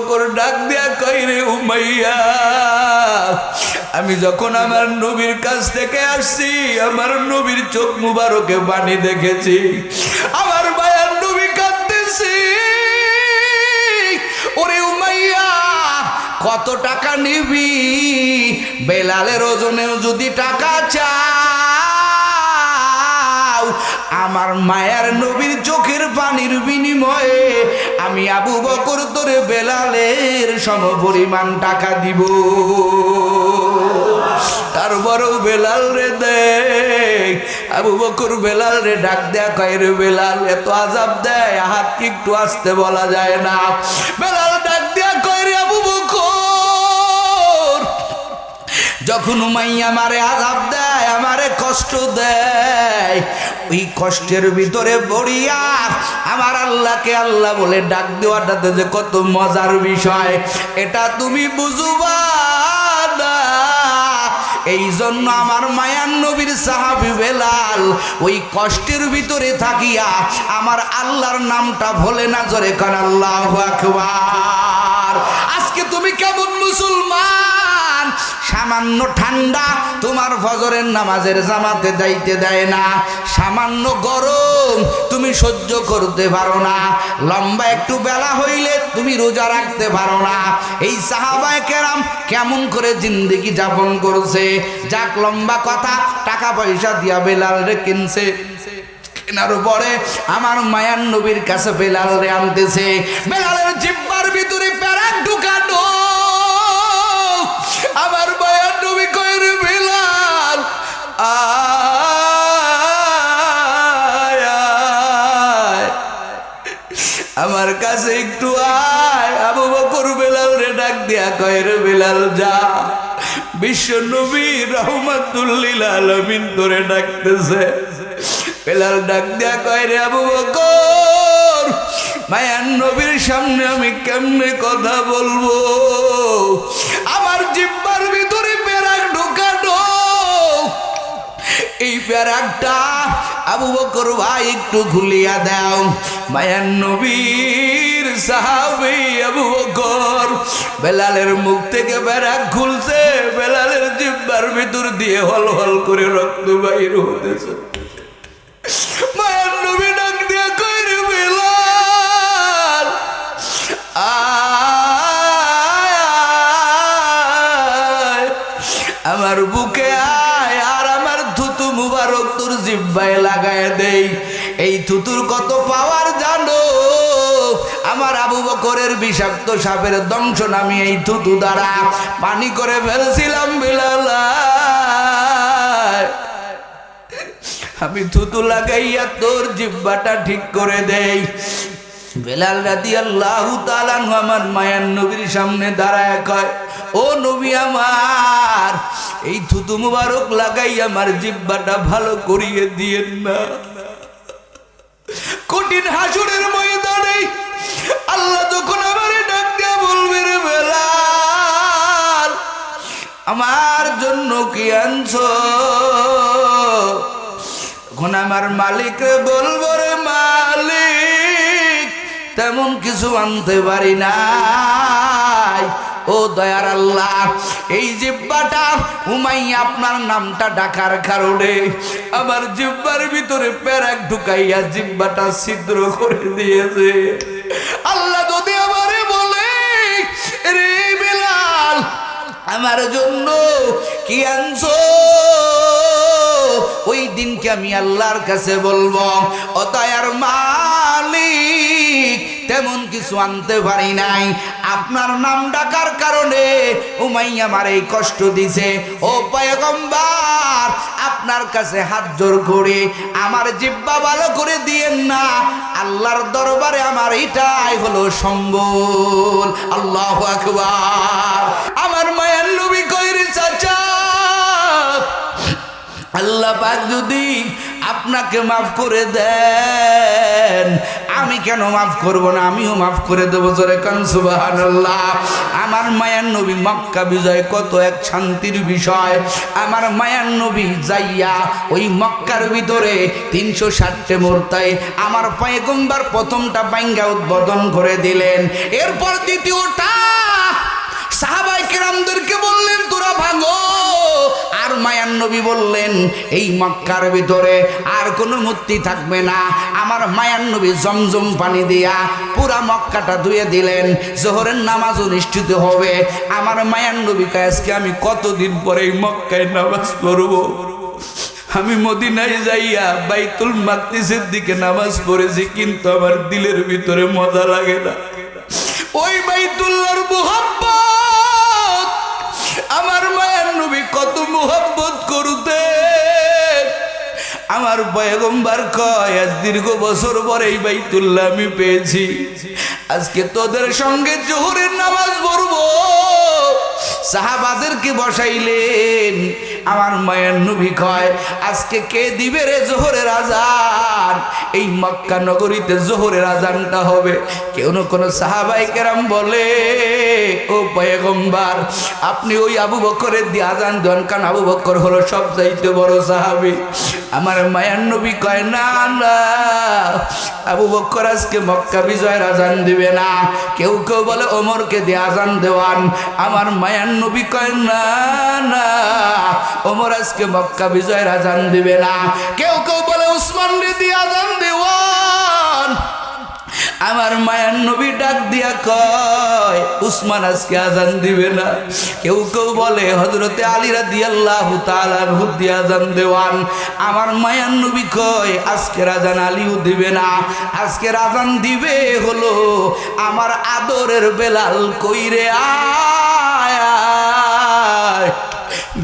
বকর ডাক দিয়া কই রে উমাইয়া, আমি যখন আমার নবীর কাছ থেকে আসছি আমার নবীর চোখ মুবারকে পানি দেখেছি, আমার মায়ার নবী কাঁদতেছি। ওরে উমাইয়া কত টাকা নিবি? বেলালের ওজনেও যদি টাকা চাও, আমার মায়ার নবীর চোখের পানির বিনিময়ে আমি আবু বকর তোরে বেলালের সমপরিমাণ টাকা দিব। তারপরেও বেলাল রে দেখ, আবু বকর বেলাল রে ডাক দেয়া কয় রে বেলাল, এত আযাব দেয় হাত কি একটু আসতে বলা যায় না? বেলাল ডাক দেয়া কয় রে আবু বকর, যখন উমাইয়া আমারে আযাব দেয়, আমারে কষ্ট দেয়, ওই কষ্টের ভিতরে পড়িয়া আমার আল্লাহকে আল্লাহ বলে ডাক দেওয়াটাতে যে কত মজার বিষয় এটা তুমি বুঝবা না। এই জন্য আমার মায়ার নবীর সাহাবী বেলাল ওই কষ্টের ভিতরে থাকিয়া আমার আল্লাহর নামটা ভোলে না, জোরে কান আল্লাহু আকবার। আজকে তুমি কেমন মুসলমান? সামান্য ঠান্ডা তোমার ফজরের নামাজের জামাতে যাইতে দেয় না, সামান্য গরম তুমি সহ্য করতে পারো না, লম্বা একটু বেলা হইলে তুমি রোজা রাখতে পারো না। এই সাহাবায়ে কেরাম কেমন করে জিন্দেগি যাপন করছে? যাক লম্বা কথা, টাকা পয়সা দিয়া বেলাল রে কিনছে, কেনার পরে আমার মায়ার নবীর কাছে বেলাল রে আনতেছে। বেলালের জিহ্বার ভিতরে প্যারাক ঢুকানো, আমার মায়ার নবী কয় রে বেলাল আয় আয় আমার কাছে একটু আয়। আবু বকর বেলাল রে ডাক দিয়া কয় রে বেলাল যা, বিশ্ব নবী রাহমাতুল লিল আলামিন তোরে ডাকতেছে। বেলাল ডাক দিয়া কয় রে আবু বকর, মায়ার নবীর সামনে আমি কেমনে কথা বলবো? আমার জিহ্বার ভিতরে প্যারাক ঢোকানো, এই প্যারাকটা আবু বকর ভাই একটু খুলিয়া দাও। মায়ার নবীর সাহাবী আবু বকর বেলালের মুখ থেকে প্যারাক খুলছে, বেলালের জিহ্বার ভিতর দিয়ে হল হল করে রক্ত বাইর হতেছে। মায়ার নবী ডাক দিয়া কয় রে বেলাল আয় আমার বুকে আয়, আর আমার থুতু মুবারক তোর জিহ্বায় লাগায় দেই। এই থুতুর কত পাওয়ার জানো? আমার আবু বকরের বিষাক্ত সাপের দংশন আমি এই থুতু দ্বারা পানি করে ফেলছিলাম। বেলাল আমি থুতু লাগাইয়া তোর জিহ্বাটা ঠিক করে দেই। বেলাল রাদিয়াল্লাহু তাআলা আমার মায়ার নবীর সামনে দাঁড়ায় কয়, ও নবী আমার, এই থুতু মুবারক লাগাই আমার জিহ্বাটা ভালো করিয়ে দিয়েন না। কঠিন হাসরের ময়দানে আল্লাহ যখন আমারে ডাক দিয়া বলবে রে বেলাল আমার জন্য কি আনছো, তখন আমার মালিকরে বলবো রে মালিক তেমন কিছু আনতে পারি নাই। ও দয়ার আল্লাহ, এই জিহ্বাটা উমাইয়া আপনার নামটা ডাকার কারণে আমার জিহ্বার ভিতরে প্যারাক ঢুকাইয়া জিহ্বাটা ছিদ্র করে দিয়েছে। আল্লাহ যদি আমারে বলে রে বেলাল আমার জন্য কি আনছো, ওই দিনকে আমি আল্লাহর কাছে বলবো ও দয়ার মালিক তেমন কিছু আনতে পারি নাই, আপনার নাম ডাকার কারণে উমাইয়া আমার এই কষ্ট দিছে। ও পয়গম্বর আপনার কাছে হাত জোর করে আমার জিহ্বা ভালো করে দিয়েন না, আল্লাহর দরবারে আমার এটাই হলো সম্বল। আল্লাহু আকবার। আমার মায়ার নবী কয় রে চাচা, আল্লাহ পাক যদি আপনাকে মাফ করে দেন আমি কেন মাফ করব না, আমিও মাফ করে দেবো। জোরে কান সুবহানাল্লাহ। আমার মায়ার নবী মক্কা বিজয় কত এক শান্তির বিষয়। আমার মায়ার নবী যাইয়া ওই মক্কার ভিতরে 360 মূর্তি আমার পয়গম্বর প্রথমটা বাইঙ্গা উদ্বোধন করে দিলেন। এরপর দ্বিতীয়টা সাহাবায়ে কেরামদেরকে বললেন তোরা ভাঙো। আর মায়ার নবী বললেন এই মক্কার ভিতরে আর কোনো মূর্তি থাকবে না। আমার মায়ার নবী জমজম পানি দিয়া পুরা মক্কাটা ধুয়ে দিলেন। জোহরের নামাজ অনুষ্ঠিত হবে। আমার মায়ার নবী কয় আজকে আমি কতদিন পরে এই মক্কায় নামাজ পড়ব। আমি মদিনায় যাইয়া বাইতুল মাকদিসের দিকে নামাজ পড়েছি, কিন্তু আমার দিলের ভিতরে মজা লাগে না। ওই বাইতুল্লাহর মুহাব্বত আমার মায়ার নবী কত মুহাব্বত করতেন। আমার পয়গম্বর কয় আজ দীর্ঘ বছর পরে এই বাইতুল্লাহ আমি পেয়েছি, আজকে তোদের সঙ্গে জোহরের নামাজ পড়বো। সাহাবাদেরকে বসাইলেন। আমার মায়ের নবী কয় আজকে কে দিবে রে জোহরের আজান? এই মক্কা নগরীতে জোহরের আজানটা হবে। কেউ না কোনো সাহাবায়ে কেরাম বলে ও পয়গম্বর আপনি ওই আবু বকরের দিয়ে আজান দেন, কারণ আবু বকর হলো সবচাইতে বড় সাহাবী। আমার মায়ের নবী কয় না না, আবু বকর আজকে মক্কা বিজয়ের আজান দিবে না। কেউ কেউ বলে ওমরকে দিয়ে আজান দেওয়ান। আমার মায়ার নবী কয় না না, ওমর আজকে মক্কা বিজয়ের আজান দিবে না। কেউ কেউ বলে উসমান দিয়ে আজান দেওয়ান। আমার মায়ার নবী ডাক দিয়া কয় উসমান আজকে আজান দিবে না। কেউ কেউ বলে হযরতে আলী রাদিয়াল্লাহু তাআলা আনহু দিয়ে আজান দেওয়ান। আমার মায়ার নবী কয় আজকের আজান আলীও দিবে না, আজকের আজান দিবে হলো আমার আদরের বেলাল। কইরে আয়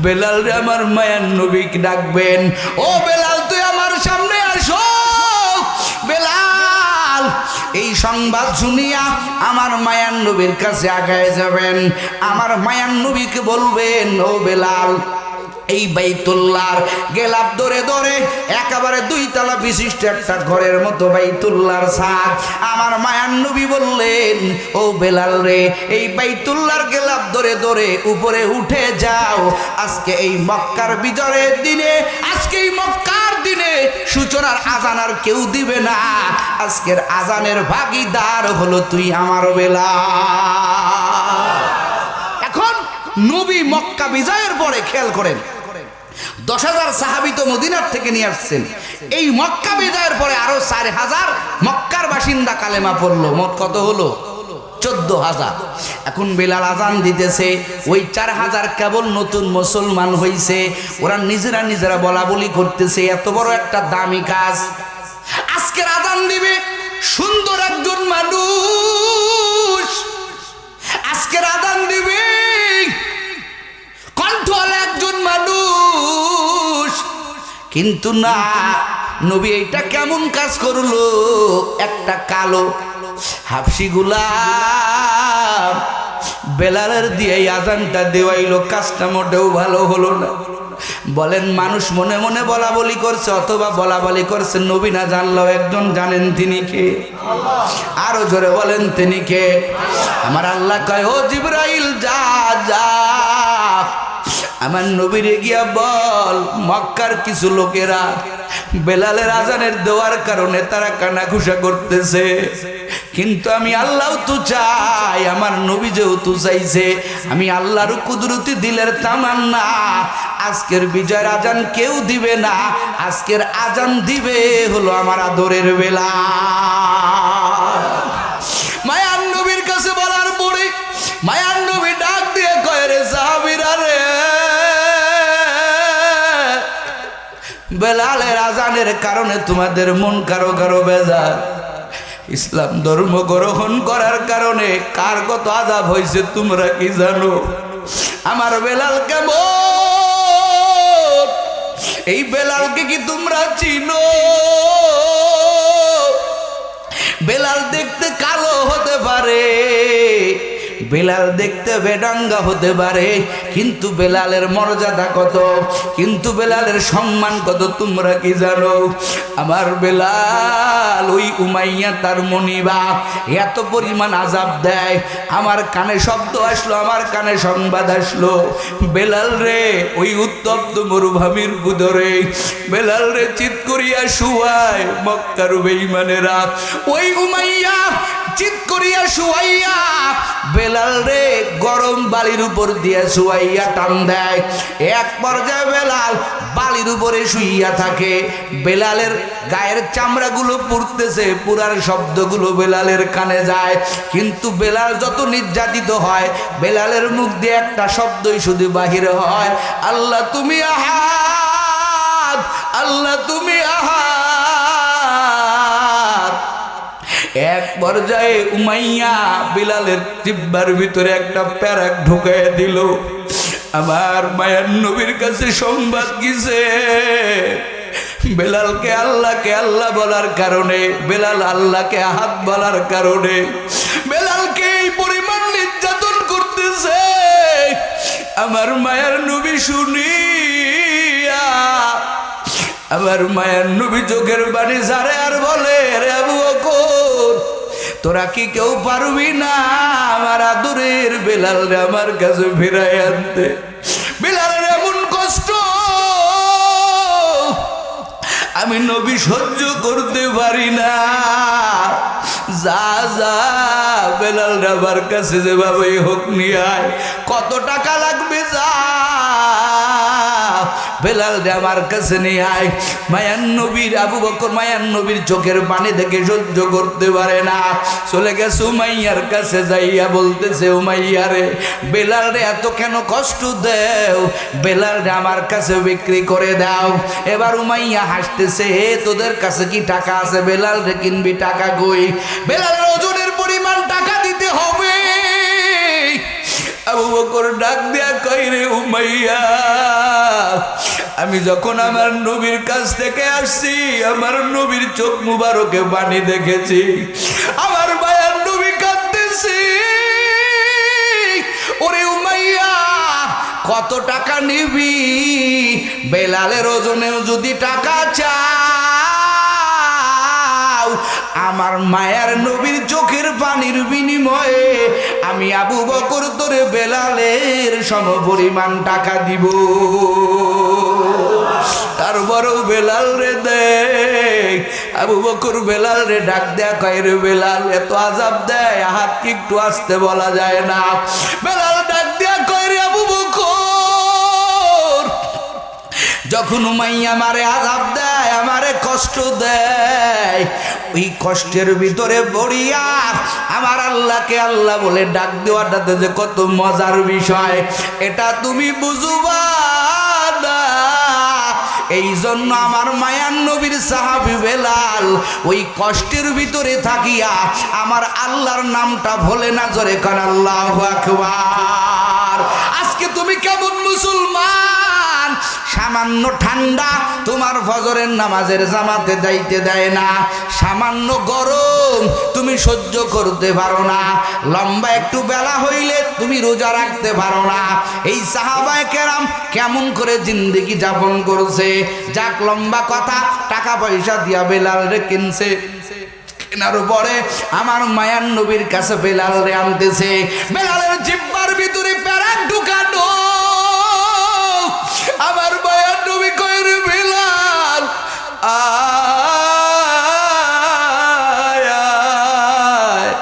বেলাল রে, আমার মায়ার নবী ডাকবেন ও বেলাল তুই আমার সামনে আসো। বেলাল এই সংবাদ শুনিয়া আমার মায়ার নবীর কাছে আগায় যাবেন। আমার মায়ার নবীকে বলবেন ও বেলাল এই বাইতুল্লাহর গেলাপ ধরে ধরে একেবারে 2 তলা বিশিষ্ট একটা ঘরের মতো বাইতুল্লাহর ছাদ। আমার মায়ার নবী বললেন ও বেলাল রে এই বাইতুল্লাহর গেলাপ ধরে ধরে উপরে উঠে যাও। আজকে এই মক্কার বিজয়ের দিনে, আজকে এই মক্কার দিনে সূচনার আজান আর কেউ দিবে না। আজকের আজানের ভাগীদার হলো তুই আমার বেলাল। এখন নবী মক্কা বিজয়ের পরে খেয়াল করেন 10,000 সাহাবী তো মদিনার থেকে নিয়ে আসছেন। এই মক্কা বিজয়ের পরে আরো 4,000 মক্কার বাসিন্দা কালেমা পড়লো। মোট কত হলো? 14,000। এখন বেলাল আজান দিতেছে, ওই 4,000 কেবল নতুন মুসলমান হইছে। ওরা নিজেরা নিজেরা বলা বলি করতেছে এত বড় একটা দামি কাজ। আজকের আজান দিবে সুন্দর একজন মানুষ, আজকের আজান দিবে কণ্ঠওয়ালা একজন মানুষ। কিন্তু না, নবী এইটা কেমন কাজ করলো? একটা কালো হাফসি গোলাম বেলালের দিয়ে আজানটা দেওয়াইলো। কাজটা মোটেও ভালো হলো না। বলেন মানুষ মনে মনে বলা বলি করছে অথবা বলা বলি করছে নবী না জানলেও একজন জানেন, তিনি কে? আরো জোরে বলেন তিনি কে? আমার আল্লাহ কয় ও জিবরাইল যা যা আমার নবীরে গিয়া বল মক্কার কিছু লোকেরা বেলালের আজানের দেওয়ার কারণে তারা কানাঘুষা করতেছে, কিন্তু আমি আল্লাহ তো চাই, আমার নবী যেহেতু চাইছে, আমি আল্লাহর কুদরতি দিলের তামান্না আজকের বিজয়ের আজান কেউ দিবে না। আজকের আজান দিবে হলো আমার আদরের বেলাল। মায়ার নবীর কাছে বলার পরে মায়ার নবী ডাক দিয়ে কয় রে সাহাবীরা রে, বেলালের আজানের কারণে তোমাদের মন কারো কারো বেজার। ইসলাম ধর্ম গ্রহণ করার কারণে কার কত আযাব হয়েছে তোমরা কি জানো? আমার বেলাল কেমন, এই বেলালকে কি তোমরা চিনো? বেলাল দেখতে কালো হতে পারে, বেলাল দেখতে বেডাঙ্গা হতে পারে, কিন্তু বেলালের মর্যাদা কত, কিন্তু বেলালের সম্মান কত তোমরা কি জানো? আমার বেলাল ওই উমাইয়া তার মনিবা এত পরিমাণ আযাব দেয়। আমার কানে শব্দ আসলো, আমার কানে সংবাদ আসলো, বেলাল রে ওই উত্তপ্ত মরুভূমির বুদরে বেলাল রে চিৎ করিয়া শুয়ায় মক্কার বেঈমানেরা। ওই উমাইয়া চিৎ করিয়া শুয়াইয়া বেলাল রে গরম বালির উপর দিয়ে শুয়াইয়া টান দেয়। এক পর্যায়ে বেলাল বালির উপরে শুইয়া থাকে। বেলালের গায়ের চামড়াগুলো পুড়তেছে, পুরার শব্দগুলো বেলালের কানে যায়। কিন্তু বেলাল যত নির্যাতিত হয়, বেলালের মুখ দিয়ে একটা শব্দই শুধু বাহির হয়, আল্লাহ তুমি আহাদ, আল্লাহ তুমি আহাদ। এক পর্যায়ে উমাইয়া বিলালের জিহ্বার ভিতরে একটা প্যারাক ঢুকাইয়া দিল। আমার মায়ার নবীর কাছে সংবাদ গেছে, বেলালকে আল্লাহ বলার কারণে, বেলাল আল্লাহকে আহাদ বলার কারণে বেলালকে এই পরিমাণ নির্যাতন করতেছে। আমার মায়ার নবী শুনিয়া আমার মায়ার নবী চোখের পানি ঝাড়ে আর বলে, রে আবু বকর তোরা কি কেউ পারবি না আমার আদরের বেলাল রে আমার কাছে ফিরাই আনতে? বেলালের এমন কষ্ট আমি নবী সহ্য করতে পারি না। যা যা বেলাল রে আমার কাছে যেভাবেই হোক নিয়ে আয়, কত টাকা লাগবে যা বেলাল রে আমার কাছে নিয়ে আয়। মায়ান নবীর আবু বকর মায়ান নবীর চোখের পানি দেখে সহ্য করতে পারে না, চলে গেছে উমাইয়ার কাছে, যাইয়া বলতেছে, উমাইয়া রে বেলাল রে এত কেন কষ্ট দেও, বেলাল রে আমার কাছে বিক্রি করে দাও। এবার উমাইয়া হাসতেছে, হে তোদের কাছে কি টাকা আছে? বেলাল রে কিনবি, টাকা কই? বেলালের ওজনের পরিমাণ টাকা দিতে হবে। আবু বকর ডাক দিয়া কই, রে উমাইয়া আমি যখন আমার নবীর কাছ থেকে আসছি, আমার নবীর চোখ মুবারকে পানি দেখেছি, আমার মায়ার নবী কাঁদতেছি। ওরে উমাইয়া কত টাকা নিবি? বেলালের ওজনেও যদি টাকা চাও, আমার মায়ার নবীর চোখের পানির বিনিময়ে আমি আবু বকর তোরে বেলালের সমপরিমাণ টাকা দিব। তারপরেও বেলাল রে দেখ, আবু বকর বেলাল রে ডাক দেয়া কয়, রে বেলাল এত আযাব দেয়, হাত কি একটু আসতে বলা যায় না? বেলাল ডাক দেয়া কয়, রে আবু বকর যখন উমাইয়া আমারে আযাব দেয়, আমারে কষ্ট দেয়, ওই কষ্টের ভিতরে পড়িয়া আমার আল্লাহকে আল্লাহ বলে ডাক দেওয়াটাতে যে কত মজার বিষয়, এটা তুমি বুঝবা না। এই জন্য আমার মায়ার নবীর সাহাবী বেলাল ওই কষ্টের ভিতরে থাকিয়া আমার আল্লাহর নামটা ভোলে না, জোরে কান আল্লাহু আকবার। আজকে তুমি কেমন মুসলমান? সামান্য ঠান্ডা তোমার ফজরের নামাজের জামাতে যাইতে দেয় না, সামান্য গরম তুমি সহ্য করতে পারো না, লম্বা একটু বেলা হইলে তুমি রোজা রাখতে পারো না। এই সাহাবায়ে কেরাম কেমন করে জিন্দেগি যাপন করছে? যাক লম্বা কথা, টাকা পয়সা দিয়া বেলাল রে কিনছে, কেনার পরে আমার মায়ার নবীর কাছে বেলাল রে আনতেছে। বেলালের জিহ্বার ভিতরে প্যারাক ঢুকানো। আমার মায়ার নবী কয়, রে বেলাল আয় আয়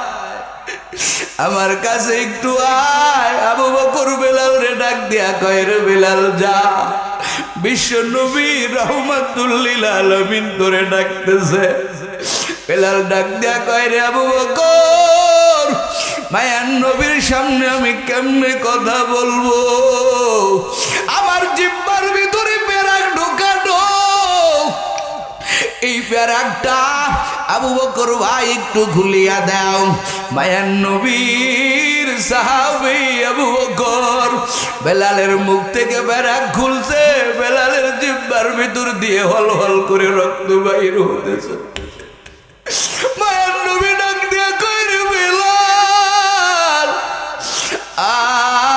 আমার কাছে একটু আয়। আবু বকর বেলাল রে ডাক দিয়া কয়, রে বেলাল যা, বিশ্ব নবী রাহমাতুল লিল আলামিন করে ডাকতেছে। বেলাল ডাক দিয়া কয়, রে আবু বকর মায়ার নবীর সামনে আমি কেমনে কথা বলবো? আমার জিহ্বার ভিতরে প্যারাক ঢোকানো। এই প্যারাকটা আবু বকর ভাই একটু খুলিয়া দাও। মায়ার নবীর সাহাবী আবু বকর বেলালের মুখ থেকে প্যারাক খুলছে, বেলালের জিহ্বার ভিতর দিয়ে হল হল করে রক্ত বাইর হতেছে। মায়ার নবী ডাক দিয়া কয়, রে বেলাল আয়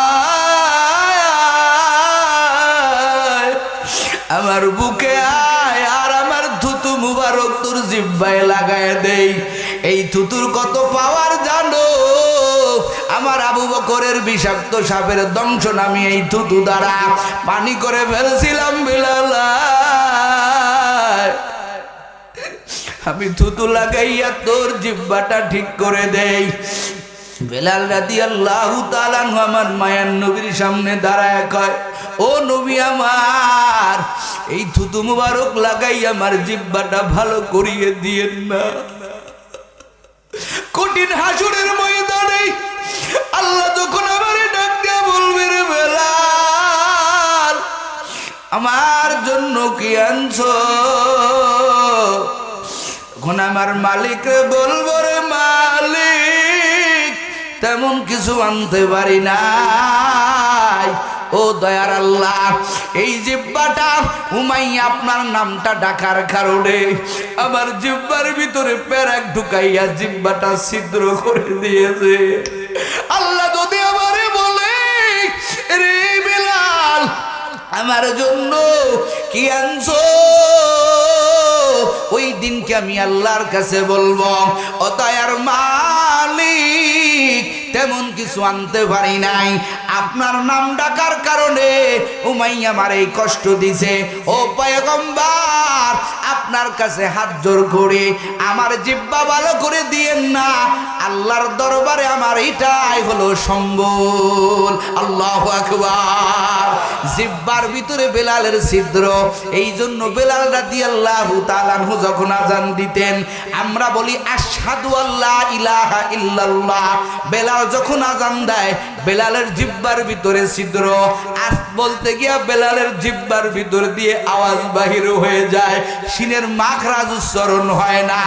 আমার বুকে আয়, আর আমার থুতু মুবারক তোর জিহ্বার জিহ্বায় লাগায় দেই। এই থুতুর কত পাওয়ার জানো? আমার আবু বকরের বিষাক্ত সাপের দংশন আমি এই থুতু দ্বারা পানি করে ফেলছিলাম বেলাল। আমি থুতু লাগাইয়া তোর জিহ্বাটা ঠিক করে দেই। বেলাল রাদিয়াল্লাহু তাআলা আমার মায়ার নবীর সামনে দাঁড়ায় কয়, ও নবী আমার, এই থুতু মুবারক লাগাই আমার জিহ্বাটা ভালো করিয়ে দিয়েন না। কঠিন হাসরের ময়দানে আল্লাহ যখন আমারে ডাক দিয়া বলবে, রে বেলাল, আমার জন্য কি আনছো? তখন আমার মালিকরে বলবো, রে মালিক, তেমন কিছু আনতে পারি নাই। ও দয়ার আল্লাহ, এই জিহ্বাটা উমাইয়া আপনার নামটা ডাকার কারণে আমার জিহ্বার ভিতরে পেরেক ঢুকাইয়া জিহ্বাটা ছিদ্র করে দিয়েছে। আল্লাহ যদি আমারে বলে, রে বেলাল, আমার জন্য কি আনছো? ওই দিনকে আমি আল্লাহর কাছে বলবো, ও দয়ার মালিক, তেমন কিছু আনতে পারি নাই, আপনার নাম ডাকার কারণে উমাইয়া আমার এই কষ্ট দিছে। ও পয়গম্বর, আপনার কাছে হাত জোর করে আমার জিহ্বা ভালো করে দিয়েন না। আল্লাহর দরবারে আমার এটাই হলো সম্বল। আল্লাহু আকবার। জিহ্বার ভিতরে বেলালের ছিদ্র, এই জন্য বেলাল রাদিয়াল্লাহু তাআলা আনহু যখন আজান দিতেন আমরা বলি আশহাদু আল্লা ইলাহা ইল্লাল্লাহ। বেলাল যখন আজান দেয় বেলালের জিহ্বার ভিতরে ছিদ্র, আজ বলতে গিয়া বেলালের জিহ্বার ভিতর দিয়ে আওয়াজ বাহির হয়ে যায়, সিনের মাখরাজ উচ্চারণ হয় না।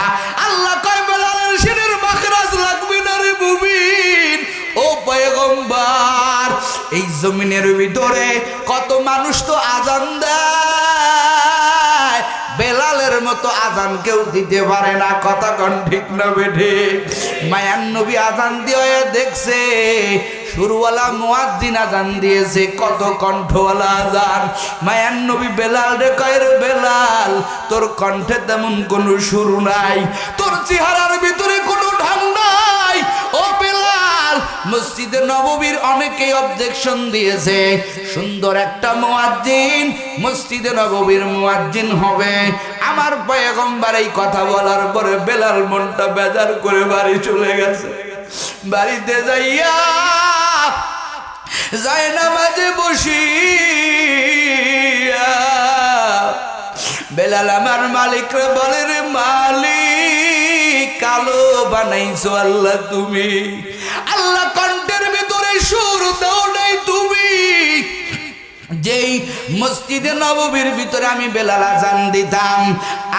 আল্লাহ কয়, বেলালের সিনের মাখরাজ লাগবে না রে মুমিন। ও পয়গম্বর, এই জমিনের ভিতরে কত মানুষ তো আজান দেয়, বেলালের মতো আজান কেউ দিতে পারে না। কথা কোন ঠিক না বেঠে? মায়ান নবী আজান দিয়ে দেখছে সুরওয়ালা মুয়াজ্জিন আজান দিয়েছে, কত কণ্ঠওয়ালা আজান। মায়ান নবী বেলাল রে কয়, রে বেলাল, তোর কণ্ঠে তেমন কোনো সুর নাই, তোর চেহারার ভিতরে কোনো ঢং নাই। ও বেলাল, মসজিদে নববীর অনেকেই অবজেকশন দিয়েছে, সুন্দর একটা মুয়াজ্জিন মসজিদে নববীর মুয়াজ্জিন হবে। আমার পয়গম্বর এই কথা বলার পরে বেলাল মনটা বেজার করে বাড়ি চলে গেছে। বাড়িতে যাইয়া যায় নামাজে বসিয়া বেলাল আমার মালিকরে বলে, রে মালিক, কালো বানাইছো আল্লাহ তুমি। আল্লাহ কণ্ঠের ভিতরে সুর দাও নাই তুমি। যেই মসজিদে নববীর ভিতরে আমি বেলাল আজান দিতাম,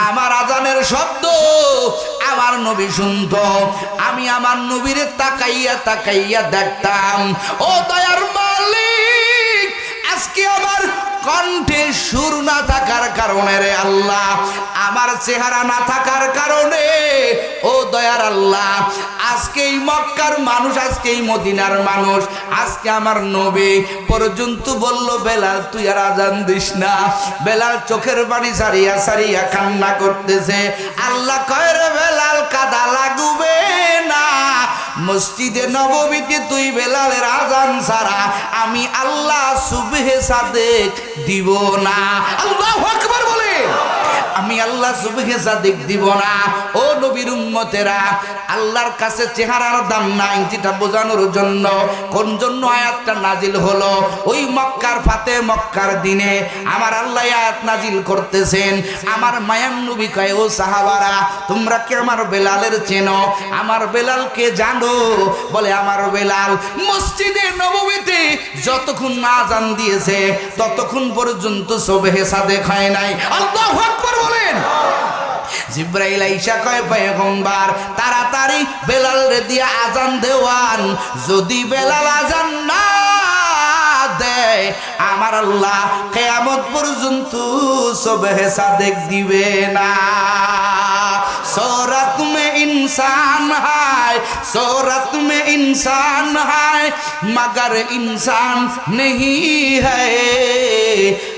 আমার আজানের শব্দ আমার নবী শুনতো, আমি আমার নবীরে তাকাইয়া তাকাইয়া দেখতাম। ও দয়ার মালিক, আজকে আমার কণ্ঠে সুর না থাকার কারণে, রে আল্লাহ, আমার চেহারা না থাকার কারণে, ও দয়ার আল্লাহ, আজকে এই মক্কার মানুষ, আজকে এই মদিনার মানুষ, আজকে আমার নবী পর্যন্ত বলল, বেলাল তুই আর আজান দিস না। বেলাল চোখের পানি সারিয়া সারিয়া কান্না করতেছে। আল্লাহ কয়, রে বেলাল, কাদা লাগবে না, মসজিদে নববীতে তুই বেলালের আজান ছাড়া আমি আল্লাহ সুবহে সাদেক দিব না। আল্লাহু আকবার বলে, আমি আল্লাহ সুবহে সাদেক দিব না। ও নবীর উম্মতেরা, আল্লাহর কাছে চেহারার দাম নাই, যেটা বোঝানোর জন্য কোন জন্য আয়াতটা নাজিল হলো। ওই মক্কার ফাতে মক্কার দিনে আমার আল্লাহ আয়াত নাজিল করতেছেন। আমার মায়ান নবী কয়, ও সাহাবারা, তোমরা কি আমার বেলালের চেনো? আমার বেলালকে জানো? বলে, আমার বেলাল মসজিদে নববীতে যতক্ষণ না আজান দিয়েছে ততক্ষণ পর্যন্ত সুবহে সাদেক হয় নাই। আল্লাহু আকবার বলেন। জিবরাইল আইসা কয়, পয়গম্বর, তাড়াতাড়ি বেলাল রে দিয়া আজান দেওয়ান, যদি বেলাল আজান না দেয় আমার আল্লাহ কিয়ামত পর্যন্ত সুবহে সাদেক দিবে না। সূরাত মে इंसान है, सूरत में इंसान है मगर इंसान नहीं है,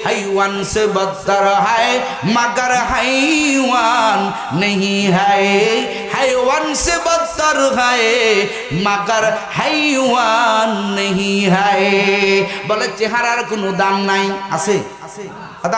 हैवान से बदतर है मगर हैवान नहीं है, हैवान से बदतर है मगर हैवान नहीं है। বলে চেহারার কোনো দাম নাই, আছে?